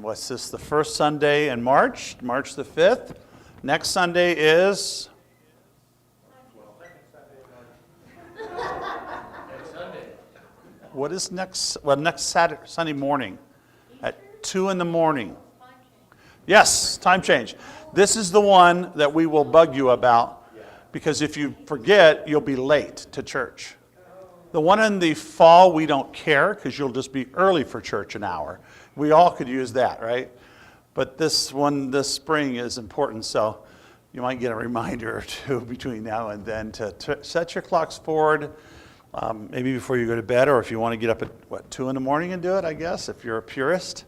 What's this, the first Sunday in March, March the 5th? Next Sunday is? What is next? Well, next Saturday, Sunday morning at 2 in the morning. Yes, time change. This is the one that we will bug you about because if you forget, you'll be late to church. The one in the fall, we don't care because you'll just be early for church an hour. We all could use that, right? But this one this spring is important, so you might get a reminder or two between now and then to set your clocks forward, maybe before you go to bed, or if you want to get up at, 2 in the morning and do it, I guess. If you're a purist,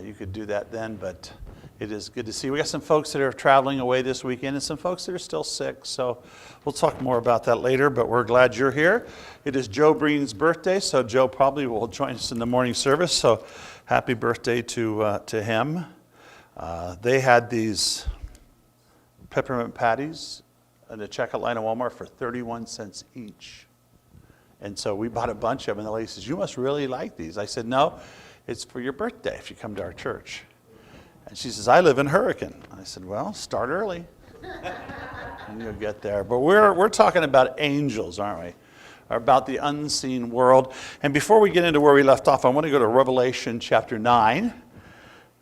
you could do that then, but it is good to see. We got some folks that are traveling away this weekend and some folks that are still sick, so we'll talk more about that later, but we're glad you're here. It is Joe Breen's birthday, so Joe probably will join us in the morning service, so happy birthday to him. They had these peppermint patties in the checkout line at Walmart for 31 cents each. And so we bought a bunch of them, and the lady says, "You must really like these." I said, "No, it's for your birthday if you come to our church." And she says, "I live in Hurricane." I said, "Well, start early, and you'll get there." But we're talking about angels, aren't we? About the unseen world. And before we get into where we left off, I want to go to Revelation chapter 9,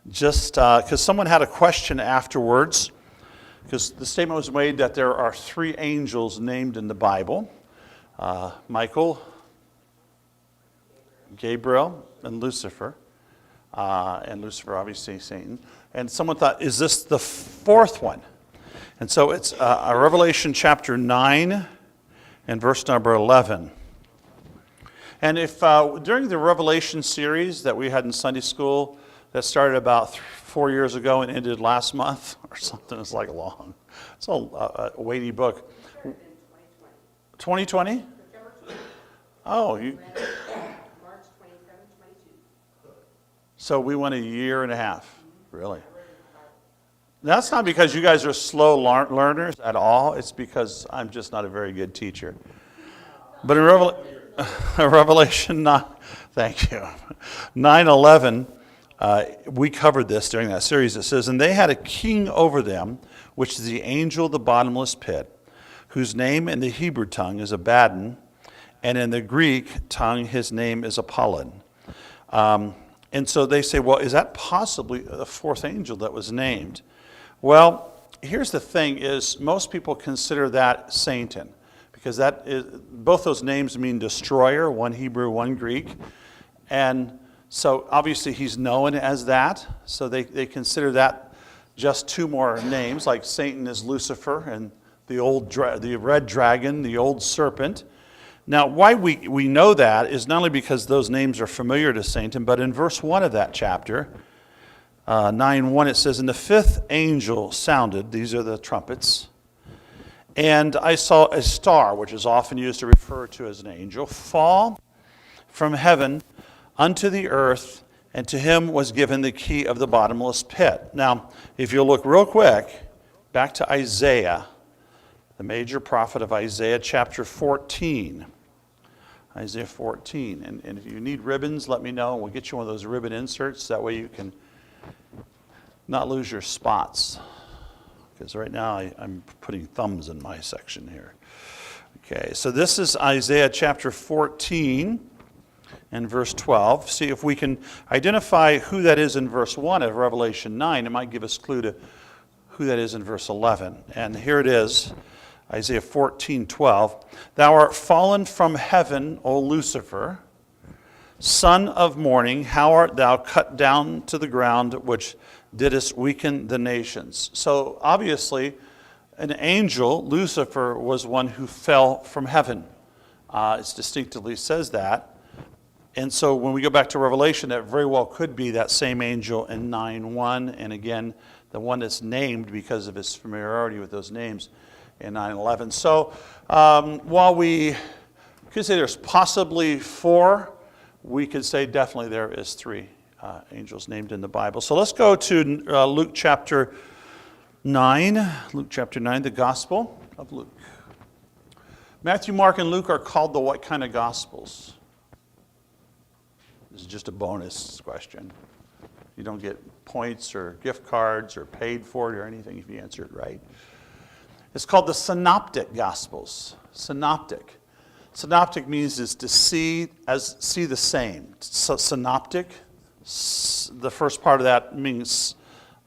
just because someone had a question afterwards, because the statement was made that there are 3 angels named in the Bible, Michael, Gabriel, and Lucifer. And Lucifer, obviously, Satan. And someone thought, is this the 4th one? And so it's Revelation chapter 9 and verse number 11. And if during the Revelation series that we had in Sunday school that started about 4 years ago and ended last month or something, it's like long. It's a weighty book. 2020? Oh, you... So we went a year and a half, really. That's not because you guys are slow learners at all. It's because I'm just not a very good teacher. But in Revelation 9, thank you, 9:11, we covered this during that series. It says, "And they had a king over them, which is the angel of the bottomless pit, whose name in the Hebrew tongue is Abaddon, and in the Greek tongue his name is Apollon." And so they say, well, is that possibly the 4th angel that was named? Well, here's the thing is most people consider that Satan, because that is, both those names mean destroyer, one Hebrew, one Greek. And so obviously he's known as that. So they consider that just 2 more names, like Satan is Lucifer and the red dragon, the old serpent. Now, why we know that is not only because those names are familiar to Satan, but in verse 1 of that chapter, 9:1, it says, "And the 5th angel sounded," these are the trumpets, "and I saw a star," which is often used to refer to as an angel, "fall from heaven unto the earth, and to him was given the key of the bottomless pit." Now, if you look real quick, back to Isaiah, the major prophet of Isaiah, chapter 14. Isaiah 14. And if you need ribbons, let me know. We'll get you one of those ribbon inserts. That way you can not lose your spots. Because right now I'm putting thumbs in my section here. Okay, so this is Isaiah chapter 14 and verse 12. See if we can identify who that is in verse 1 of Revelation 9. It might give us a clue to who that is in verse 11. And here it is. Isaiah 14:12, "Thou art fallen from heaven, O Lucifer, son of morning, how art thou cut down to the ground, which didst weaken the nations." So obviously, an angel, Lucifer, was one who fell from heaven. It distinctively says that. And so when we go back to Revelation, that very well could be that same angel in 9:1, and again, the one that's named because of his familiarity with those names in 9:11. So while we could say there's possibly 4, we could say definitely there is 3 angels named in the Bible. So let's go to Luke chapter 9. Luke chapter 9, the Gospel of Luke. Matthew, Mark, and Luke are called the what kind of Gospels? This is just a bonus question. You don't get points or gift cards or paid for it or anything if you answer it right. It's called the Synoptic Gospels. Synoptic. Synoptic means is to see the same. So, synoptic, the first part of that means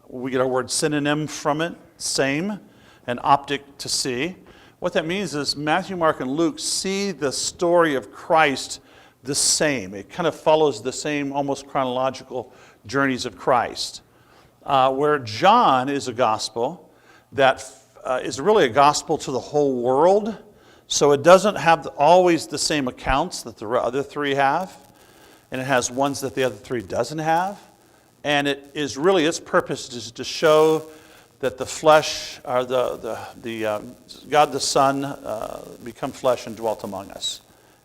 we get our word synonym from it, same, and optic, to see. What that means is Matthew, Mark, and Luke see the story of Christ the same. It kind of follows the same almost chronological journeys of Christ. Where John is a gospel that is really a gospel to the whole world. So it doesn't have always the same accounts that the other three have. And it has ones that the other three doesn't have. And it is really, its purpose is to show that the flesh, or God the Son, become flesh and dwelt among us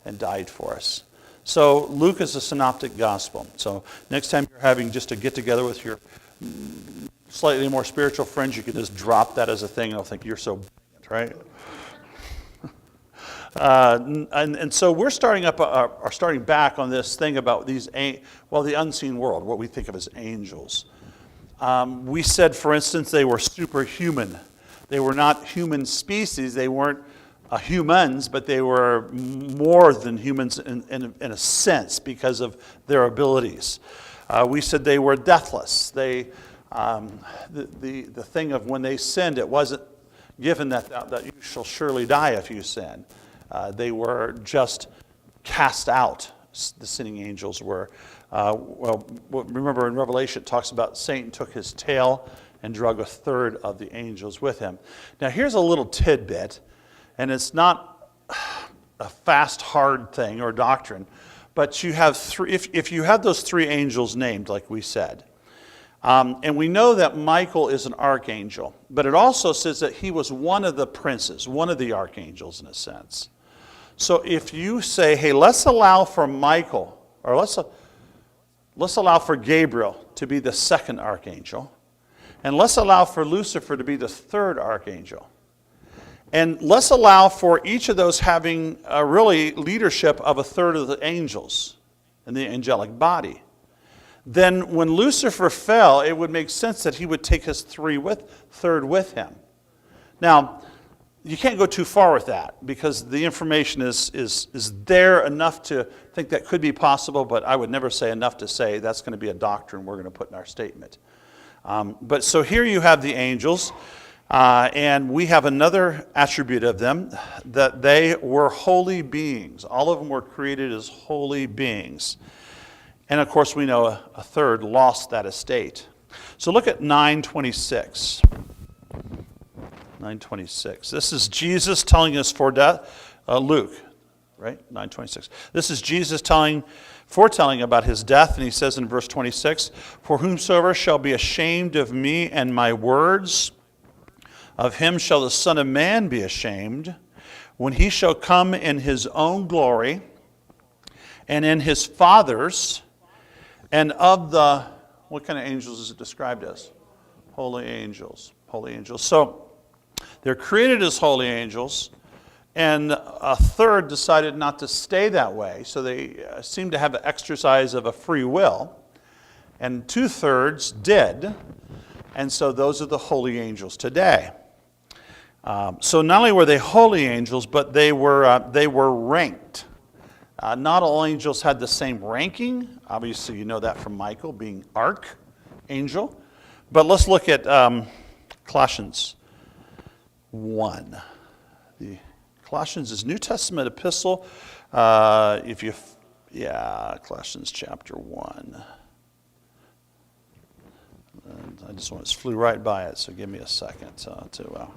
and died for us. So Luke is a synoptic gospel. So next time you're having just a get-together with your slightly more spiritual friends, you can just drop that as a thing and they'll think you're so brilliant, right? And so we're starting back on this thing about these, the unseen world, what we think of as angels. We said, for instance, they were superhuman. They were not human species. They weren't humans, but they were more than humans in a sense because of their abilities. We said they were deathless. The thing of when they sinned, it wasn't given that you shall surely die if you sin. They were just cast out. The sinning angels were. Remember in Revelation it talks about Satan took his tail and drug a third of the angels with him. Now here's a little tidbit, and it's not a fast, hard thing or doctrine, but you have three. If you have those three angels named, like we said, and we know that Michael is an archangel, but it also says that he was one of the princes, one of the archangels in a sense. So if you say, hey, let's allow for Michael, or let's allow for Gabriel to be the second archangel, and let's allow for Lucifer to be the third archangel, and let's allow for each of those having really leadership of a third of the angels in the angelic body, then when Lucifer fell, it would make sense that he would take his third with him. Now, you can't go too far with that because the information is there enough to think that could be possible, but I would never say enough to say that's going to be a doctrine we're going to put in our statement. But so here you have the angels, and we have another attribute of them, that they were holy beings. All of them were created as holy beings. And of course we know a third lost that estate. So look at 9:26. 9:26. This is Jesus telling us Luke, right? 9:26. This is Jesus foretelling about his death, and he says in verse 26, "For whomsoever shall be ashamed of me and my words, of him shall the Son of Man be ashamed, when he shall come in his own glory, and in his Father's, and of the," what kind of angels is it described as? Holy angels. Holy angels. So, they're created as holy angels, and a third decided not to stay that way, so they seem to have the exercise of a free will, and 2/3 did, and so those are the holy angels today. So not only were they holy angels, but they were ranked. Not all angels had the same ranking. Obviously, you know that from Michael being archangel. But let's look at Colossians 1. The Colossians is New Testament epistle. Colossians chapter 1. And I just flew right by it, so give me a second to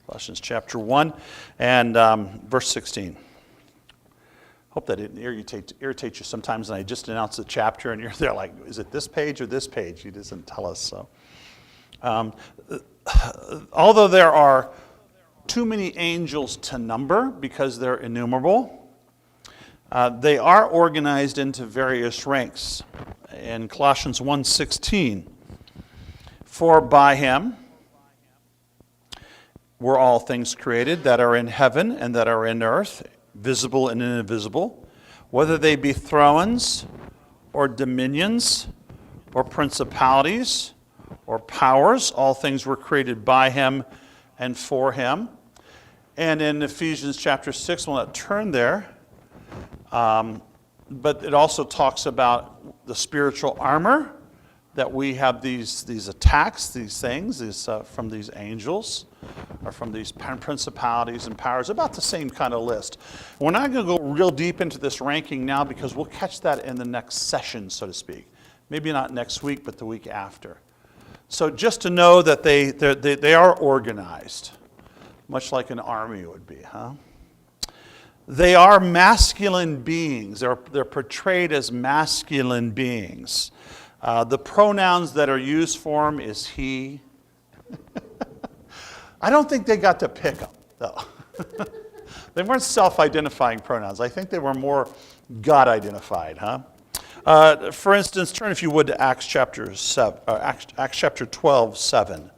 Colossians chapter 1 and verse 16. Hope that didn't irritate you sometimes, and I just announce the chapter, and you're there like, is it this page or this page? He doesn't tell us. So, although there are too many angels to number because they're innumerable, they are organized into various ranks. In Colossians 1:16, "For by him were all things created that are in heaven and that are in earth, visible and invisible, whether they be thrones or dominions, or principalities, or powers. All things were created by him and for him. And in Ephesians chapter 6, we'll not turn there, but it also talks about the spiritual armor, that we have these attacks, these things, from these angels, or from these principalities and powers, about the same kind of list. We're not going to go real deep into this ranking now because we'll catch that in the next session, so to speak. Maybe not next week, but the week after. So just to know that they are organized, much like an army would be, huh? They are masculine beings. They're portrayed as masculine beings. The pronouns that are used for them is he. I don't think they got to pick them, though. They weren't self-identifying pronouns. I think they were more God-identified, huh? For instance, turn, if you would, to Acts chapter 12, 7.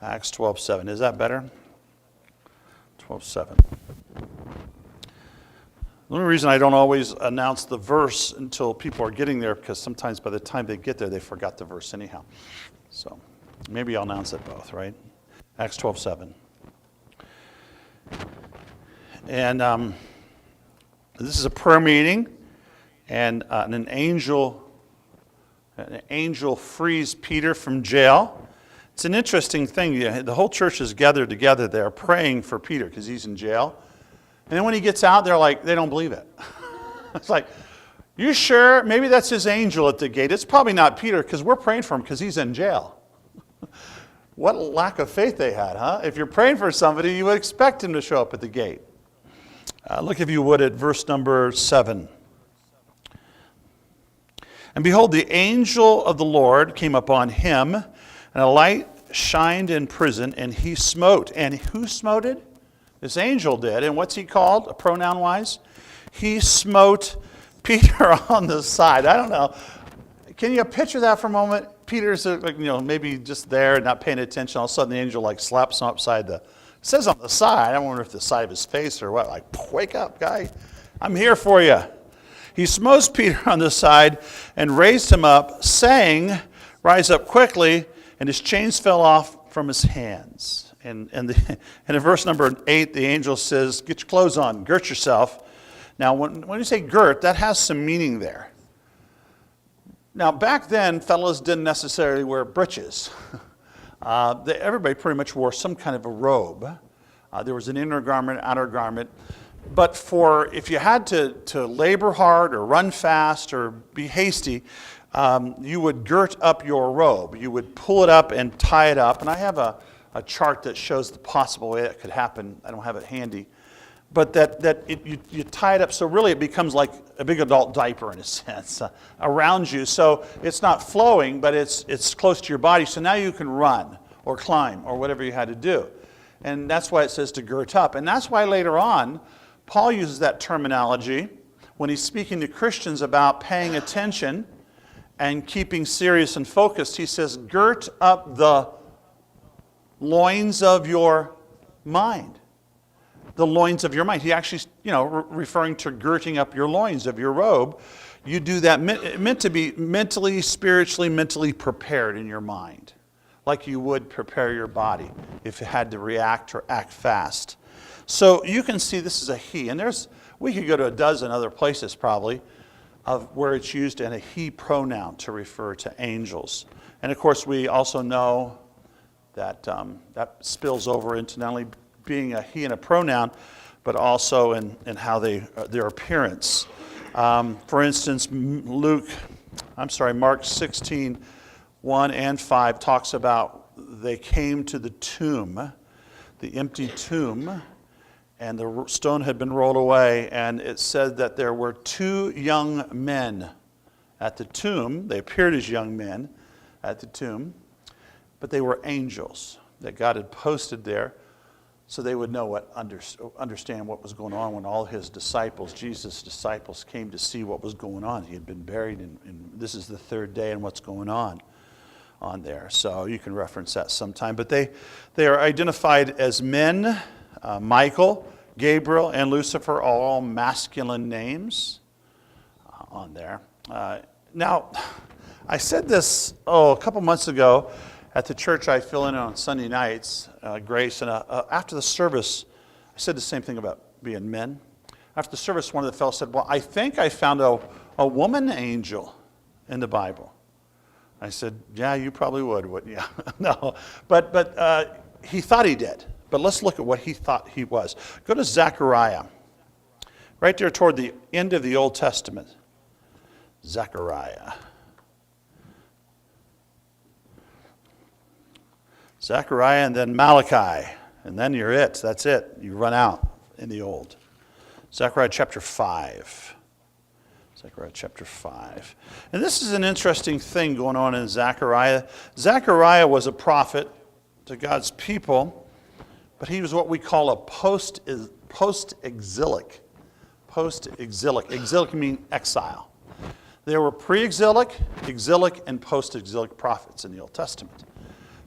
Acts 12, 7. Is that better? 12, 7. The only reason I don't always announce the verse until people are getting there, because sometimes by the time they get there, they forgot the verse anyhow. So maybe I'll announce it both, right? Acts 12, 7. And this is a prayer meeting, and an angel frees Peter from jail. It's an interesting thing. The whole church is gathered together there praying for Peter because he's in jail. And then when he gets out, they don't believe it. It's like, you sure? Maybe that's his angel at the gate. It's probably not Peter because we're praying for him because he's in jail. What lack of faith they had, huh? If you're praying for somebody, you would expect him to show up at the gate. Look, if you would, at verse number 7. And behold, the angel of the Lord came upon him, and a light shined in prison, and he smote. And who smoted? This angel did. And what's he called, pronoun-wise? He smote Peter on the side. I don't know. Can you picture that for a moment? Peter's maybe just there, not paying attention. All of a sudden, the angel slaps him upside the. It says on the side. I wonder if the side of his face or what. Like, wake up, guy! I'm here for you. He smote Peter on the side and raised him up, saying, "Rise up quickly." And his chains fell off from his hands. And in verse number 8, the angel says, "Get your clothes on, girt yourself." Now, when you say girt, that has some meaning there. Now, back then, fellas didn't necessarily wear breeches. Everybody pretty much wore some kind of a robe. There was an inner garment, outer garment. But if you had to labor hard or run fast or be hasty, you would girt up your robe. You would pull it up and tie it up. And I have a chart that shows the possible way that could happen. I don't have it handy. But you tie it up so really it becomes like a big adult diaper in a sense around you. So it's not flowing, but it's close to your body. So now you can run or climb or whatever you had to do. And that's why it says to girt up. And that's why later on, Paul uses that terminology when he's speaking to Christians about paying attention and keeping serious and focused. He says, girt up the loins of your mind. The loins of your mind. He actually, referring to girding up your loins of your robe. You do that meant to be mentally, spiritually, mentally prepared in your mind, like you would prepare your body if it had to react or act fast. So you can see this is a he, and we could go to a dozen other places probably of where it's used in a he pronoun to refer to angels. And of course, we also know that that spills over into not only being a he and a pronoun, but also in how their appearance. For instance, Mark 16, 1 and 5 talks about they came to the tomb, the empty tomb, and the stone had been rolled away, and it said that there were 2 young men at the tomb. They appeared as young men at the tomb, but they were angels that God had posted there so they would know understand what was going on when all his disciples, Jesus' disciples, came to see what was going on. He had been buried, and this is the 3rd day, and what's going on there. So you can reference that sometime. But they are identified as men. Michael, Gabriel, and Lucifer are all masculine names on there. Now, I said this, a couple months ago at the church I fill in on Sunday nights, Grace, and after the service, I said the same thing about being men. After the service, one of the fellows said, well, I think I found a woman angel in the Bible. I said, yeah, you probably would, wouldn't you? No, but he thought he did. But let's look at what he thought he was. Go to Zechariah, right there toward the end of the Old Testament. Zechariah. Zechariah and then Malachi. And then you're it. That's it. You run out in the Old. Zechariah chapter 5. Zechariah chapter 5. And this is an interesting thing going on in Zechariah. Zechariah was a prophet to God's people, but he was what we call a post-exilic. Post-exilic. Exilic means exile. There were pre-exilic, exilic, and post-exilic prophets in the Old Testament.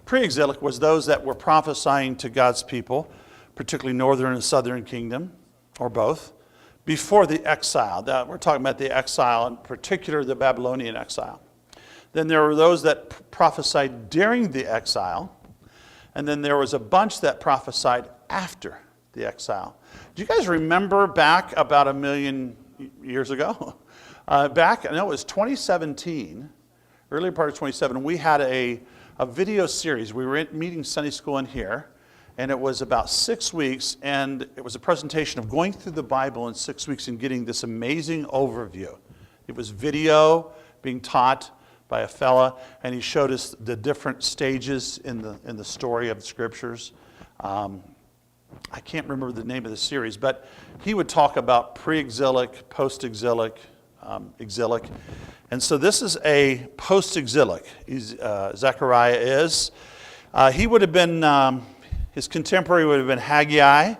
Pre-exilic was those that were prophesying to God's people, particularly northern and southern kingdom, or both, before the exile. We're talking about the exile, in particular the Babylonian exile. Then there were those that prophesied during the exile, and then there was a bunch that prophesied after the exile. Do you guys remember back about 1,000,000 years ago? Back, I know it was 2017, early part of 2017, we had a video series. We were meeting Sunday school in here, and it was about 6 weeks, and it was a presentation of going through the Bible in 6 weeks and getting this amazing overview. It was video being taught by a fella, and he showed us the different stages in the story of the scriptures. I can't remember the name of the series, but he would talk about pre-exilic, post-exilic, exilic. And so this is a post-exilic. Zechariah is. He would have been, his contemporary would have been Haggai.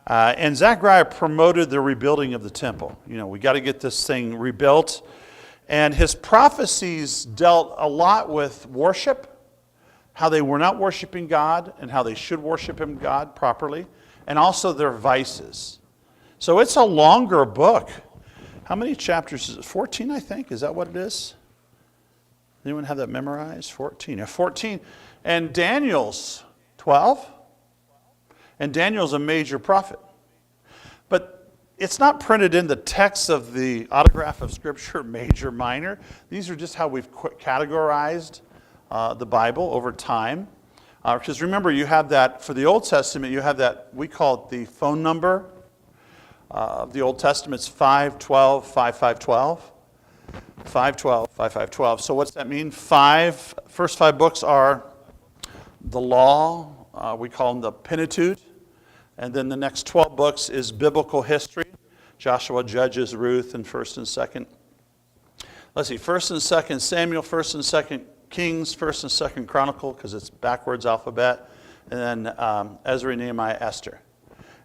And Zechariah promoted the rebuilding of the temple. You know, we got to get this thing rebuilt. And his prophecies dealt a lot with worship, how they were not worshiping God and how they should worship Him, God, properly, and also their vices. So it's a longer book. How many chapters is it? 14, I think. Is that what it is? Anyone have that memorized? 14. Yeah, 14. And Daniel's 12. And Daniel's a major prophet. But it's not printed in the text of the autograph of Scripture, major, minor. These are just how we've categorized the Bible over time. Because remember, you have that, for the Old Testament, you have that, we call it the phone number of the Old Testament. It's 512, 5512. 512, 5512. So what's that mean? First five books are the law. We call them the Pentateuch. And then the next 12 books is biblical history. Joshua, Judges, Ruth, and 1st and 2nd. Let's see, 1st and 2nd Samuel, 1st and 2nd Kings, 1st and 2nd Chronicle, because it's backwards alphabet. And then Ezra, Nehemiah, Esther.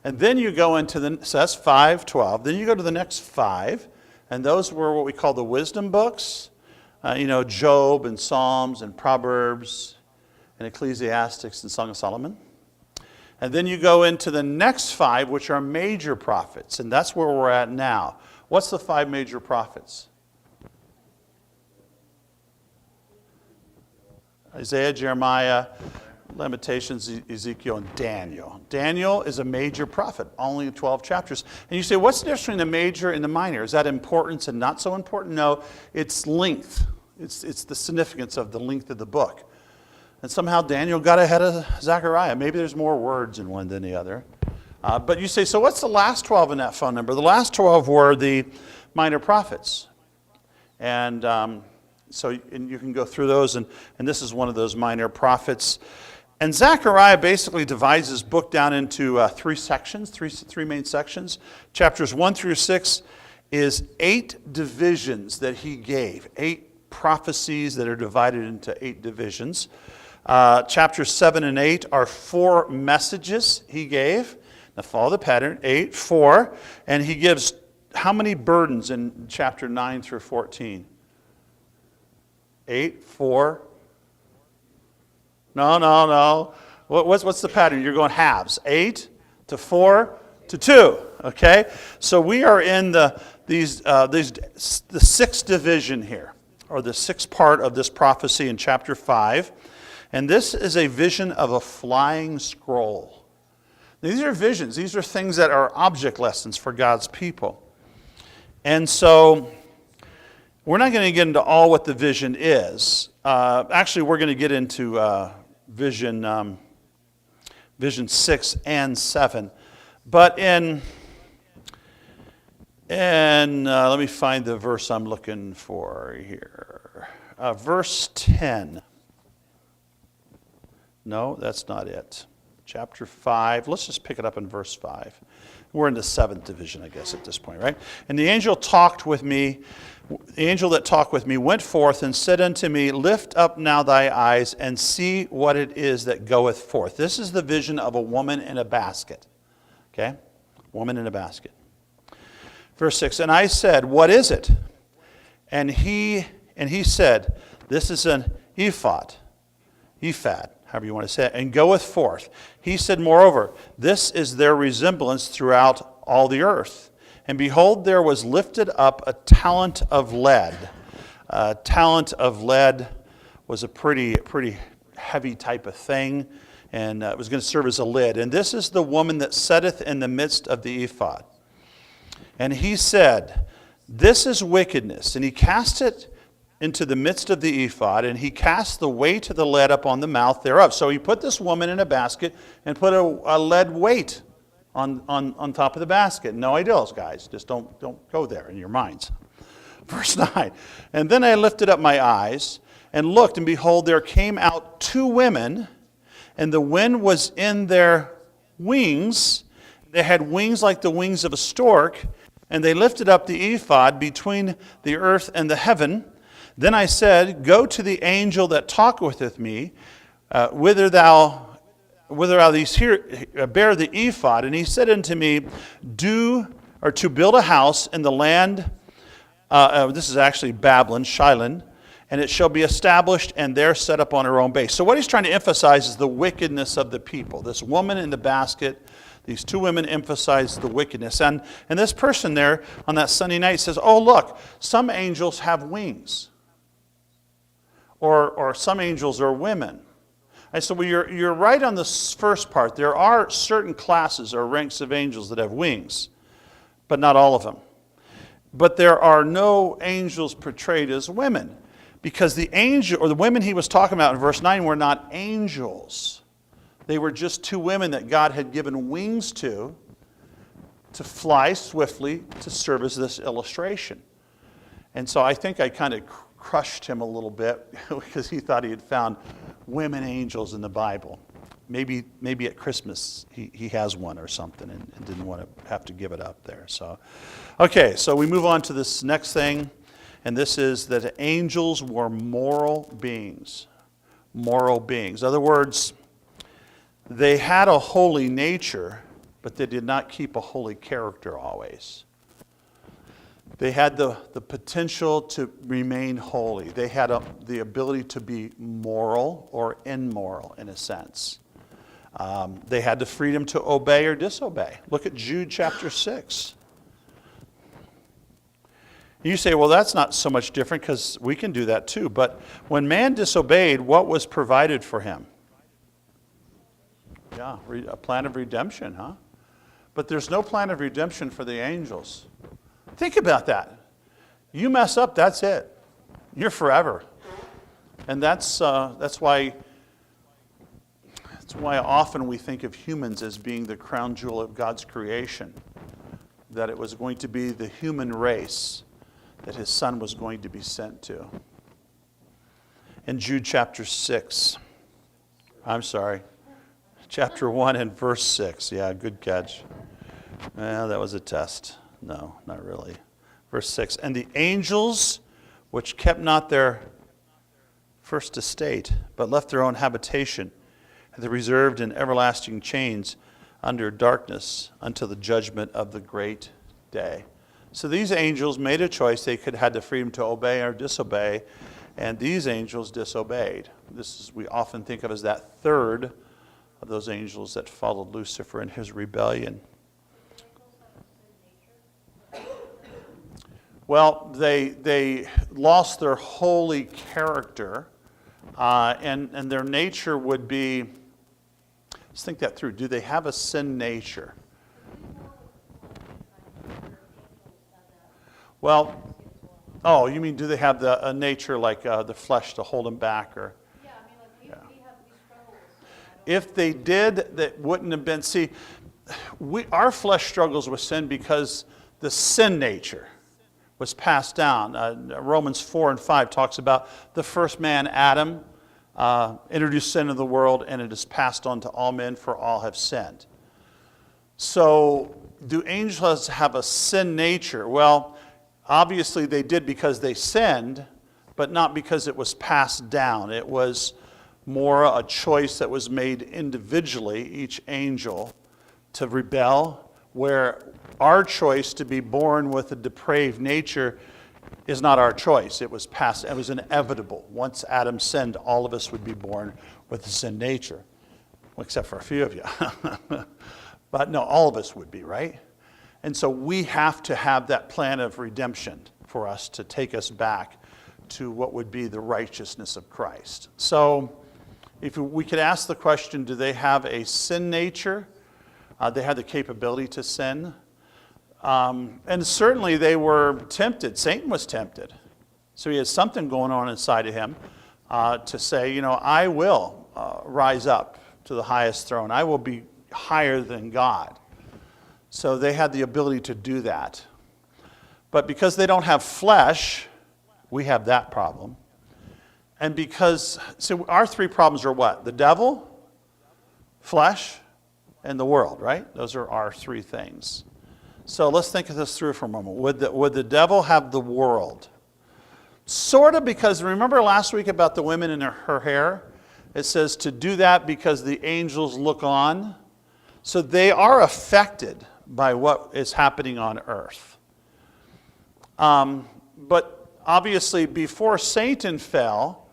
And then you go into so that's 5:12. Then you go to the next 5, and those were what we call the wisdom books. Job and Psalms and Proverbs and Ecclesiastics and Song of Solomon. And then you go into the next 5, which are major prophets, and that's where we're at now. What's the 5 major prophets? Isaiah, Jeremiah, Lamentations, Ezekiel, and Daniel. Daniel is a major prophet, only 12 chapters. And you say, what's the difference between the major and the minor? Is that importance and not so important? No, it's length. It's the significance of the length of the book. And somehow Daniel got ahead of Zechariah. Maybe there's more words in one than the other. But you say, so what's the last 12 in that phone number? The last 12 were the minor prophets. And you can go through those, and this is one of those minor prophets. And Zechariah basically divides his book down into 3 sections, three main sections. Chapters 1 through 6 is 8 divisions that he gave, 8 prophecies that are divided into 8 divisions. Chapters 7 and 8 are 4 messages he gave. Now follow the pattern, 8, 4, and he gives how many burdens in chapter 9 through 14? 8, 4. No. What's the pattern? You're going halves. 8 to 4 to 2. Okay? So we are in the 6th division here. or the sixth part of this prophecy in chapter 5. And this is a vision of a flying scroll. These are visions. These are things that are object lessons for God's people. And so we're not going to get into all what the vision is. Actually, we're going to get into vision 6 and 7. But let me find the verse I'm looking for here. Verse 10. No, that's not it. Chapter 5. Let's just pick it up in verse 5. We're in the seventh division, I guess, at this point, right? And the angel that talked with me went forth and said unto me, Lift up now thy eyes and see what it is that goeth forth. This is the vision of a woman in a basket. Okay? Woman in a basket. Verse 6, and I said, What is it? And he said, This is an ephod, however you want to say it, and goeth forth. He said, Moreover, this is their resemblance throughout all the earth. And behold, there was lifted up a talent of lead. A talent of lead was a pretty heavy type of thing, and it was going to serve as a lid. And this is the woman that setteth in the midst of the ephod. And he said, This is wickedness. And he cast it into the midst of the ephod, and he cast the weight of the lead upon the mouth thereof. So he put this woman in a basket and put a lead weight on top of the basket. No ideals, guys. Just don't go there in your minds. Verse 9. And then I lifted up my eyes and looked, and behold, there came out two women, and the wind was in their wings. They had wings like the wings of a stork, and they lifted up the ephod between the earth and the heaven. Then I said, Go to the angel that talketh with me, whither thou these here bear the ephod. And he said unto me, to build a house in the land, this is actually Babylon, Shilon, and it shall be established and there set up on her own base. So what he's trying to emphasize is the wickedness of the people. This woman in the basket, these two women emphasize the wickedness. And this person there on that Sunday night says, Oh, look, some angels have wings. Or some angels are women. And so you're right on this first part. There are certain classes or ranks of angels that have wings, but not all of them. But there are no angels portrayed as women, because the angel or the women he was talking about in verse 9 were not angels. They were just two women that God had given wings to fly swiftly to serve as this illustration. And so I think I kind of crushed him a little bit because he thought he had found women angels in the Bible. Maybe at Christmas he has one or something and didn't want to have to give it up there. So, okay, so we move on to this next thing, and this is that angels were moral beings. Moral beings. In other words, they had a holy nature, but they did not keep a holy character always. They had the potential to remain holy. They had the ability to be moral or immoral in a sense. They had the freedom to obey or disobey. Look at Jude chapter 6. You say, well, that's not so much different because we can do that too. But when man disobeyed, what was provided for him? Yeah, a plan of redemption, huh? But there's no plan of redemption for the angels. Think about that. You mess up, that's it. You're forever. And that's why often we think of humans as being the crown jewel of God's creation. That it was going to be the human race that his son was going to be sent to. In Jude chapter 1 and verse 6. Yeah, good catch. Well, that was a test. No, not really. Verse 6. And the angels which kept not their first estate, but left their own habitation, and they reserved in everlasting chains under darkness until the judgment of the great day. So these angels made a choice. They had the freedom to obey or disobey, and these angels disobeyed. We often think of as that third of those angels that followed Lucifer in his rebellion. Well, they lost their holy character, and their nature would be, let's think that through. Do they have a sin nature? Well, oh, you mean do they have a nature like the flesh to hold them back? Or Yeah, I mean, like we have these struggles. if they did, that wouldn't have been, see, our flesh struggles with sin because the sin nature was passed down. Romans 4 and 5 talks about the first man, Adam, introduced sin into the world, and it is passed on to all men, for all have sinned. So, do angels have a sin nature? Well, obviously they did because they sinned, but not because it was passed down. It was more a choice that was made individually, each angel, to rebel, where our choice to be born with a depraved nature is not our choice. It was passed. It was inevitable. Once Adam sinned, all of us would be born with a sin nature, well, except for a few of you. But no, all of us would be, right? And so we have to have that plan of redemption for us to take us back to what would be the righteousness of Christ. So if we could ask the question, do they have a sin nature? They have the capability to sin. And certainly they were tempted. Satan was tempted. So he had something going on inside of him to say, I will rise up to the highest throne. I will be higher than God. So they had the ability to do that. But because they don't have flesh, we have that problem. And because, so our three problems are what? The devil, flesh, and the world, right? Those are our three things. So let's think of this through for a moment. Would the devil have the world? Sort of, because remember last week about the women in her hair? It says to do that because the angels look on. So they are affected by what is happening on earth. But obviously before Satan fell,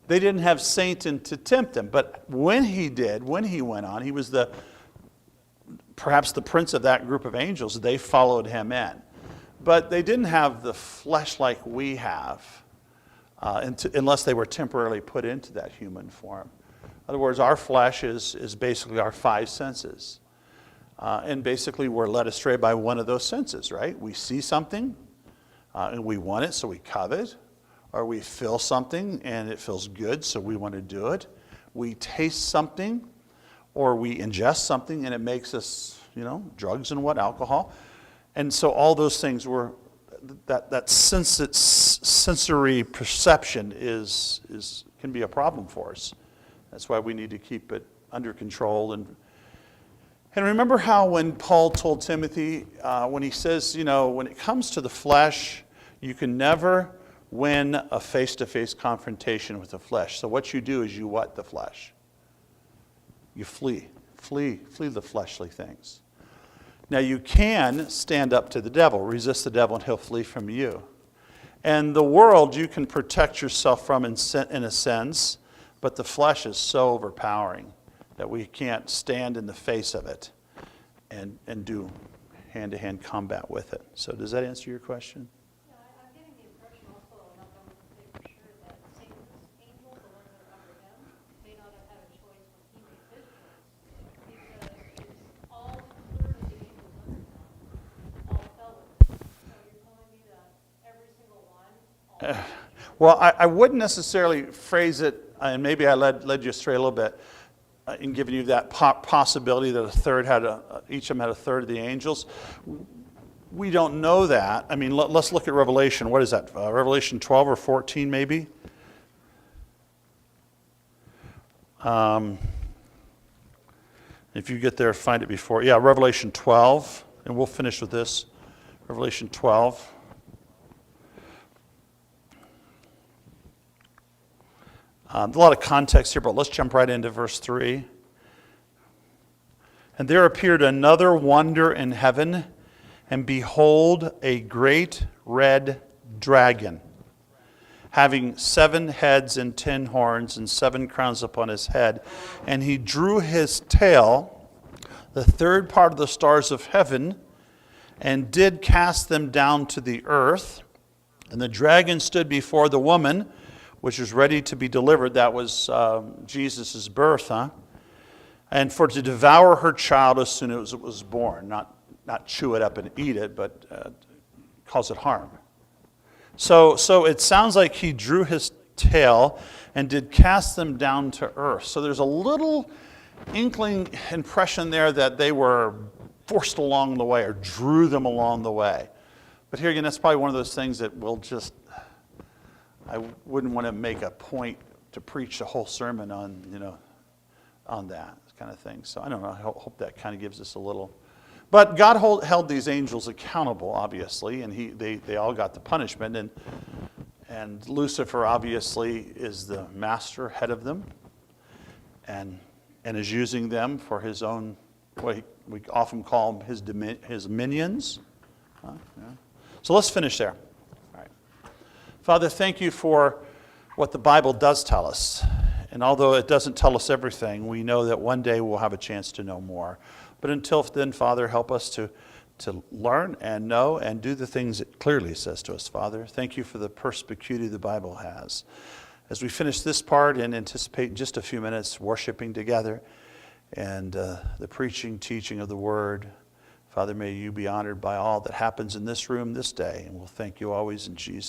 they didn't have Satan to tempt them. But when he did, when he went on, he was perhaps the prince of that group of angels. They followed him in. But they didn't have the flesh like we have, unless they were temporarily put into that human form. In other words, our flesh is basically our five senses. And basically we're led astray by one of those senses, right? We see something and we want it, so we covet. Or we feel something and it feels good, so we want to do it. We taste something or we ingest something and it makes us, drugs and alcohol. And so all those things were, that sensory perception can be a problem for us. That's why we need to keep it under control. And remember how when Paul told Timothy, when he says, when it comes to the flesh, you can never win a face-to-face confrontation with the flesh. So what you do is you what the flesh? You flee the fleshly things. Now you can stand up to the devil, resist the devil, and he'll flee from you. And the world you can protect yourself from in a sense, but the flesh is so overpowering that we can't stand in the face of it and do hand-to-hand combat with it. So does that answer your question? Yeah, I'm getting the impression also, I'm not going to say for sure, that Satan's angels, the ones that are under him, may not have had a choice when he made his choice. Because it's all 1/3 of the angels under him all fell with him. So you're telling me that every single one, Well, I wouldn't necessarily phrase it, and maybe I led you astray a little bit, in giving you that possibility that each of them had a third of the angels. We don't know that. I mean, let's look at Revelation. What is that? Revelation 12 or 14 maybe? If you get there, find it before. Yeah, Revelation 12, and we'll finish with this. Revelation 12. A lot of context here, but let's jump right into verse 3. And there appeared another wonder in heaven, and behold, a great red dragon, having 7 heads and 10 horns and 7 crowns upon his head. And he drew his tail, the third part of the stars of heaven, and did cast them down to the earth. And the dragon stood before the woman, which was ready to be delivered. That was Jesus' birth, huh? And for to devour her child as soon as it was born. Not chew it up and eat it, but cause it harm. So it sounds like he drew his tail and did cast them down to earth. So there's a little inkling impression there that they were forced along the way or drew them along the way. But here again, that's probably one of those things that will just, I wouldn't want to make a point to preach the whole sermon on, on that kind of thing. So I don't know, I hope that kind of gives us a little. But God held these angels accountable, obviously, and they all got the punishment. And Lucifer, obviously, is the master, head of them, and is using them for his own, what we often call them his minions. Yeah. So let's finish there. All right. Father, thank you for what the Bible does tell us. And although it doesn't tell us everything, we know that one day we'll have a chance to know more. But until then, Father, help us to learn and know and do the things it clearly says to us, Father. Thank you for the perspicuity the Bible has. As we finish this part and anticipate in just a few minutes worshiping together and the preaching, teaching of the Word, Father, may you be honored by all that happens in this room this day. And we'll thank you always in Jesus' name.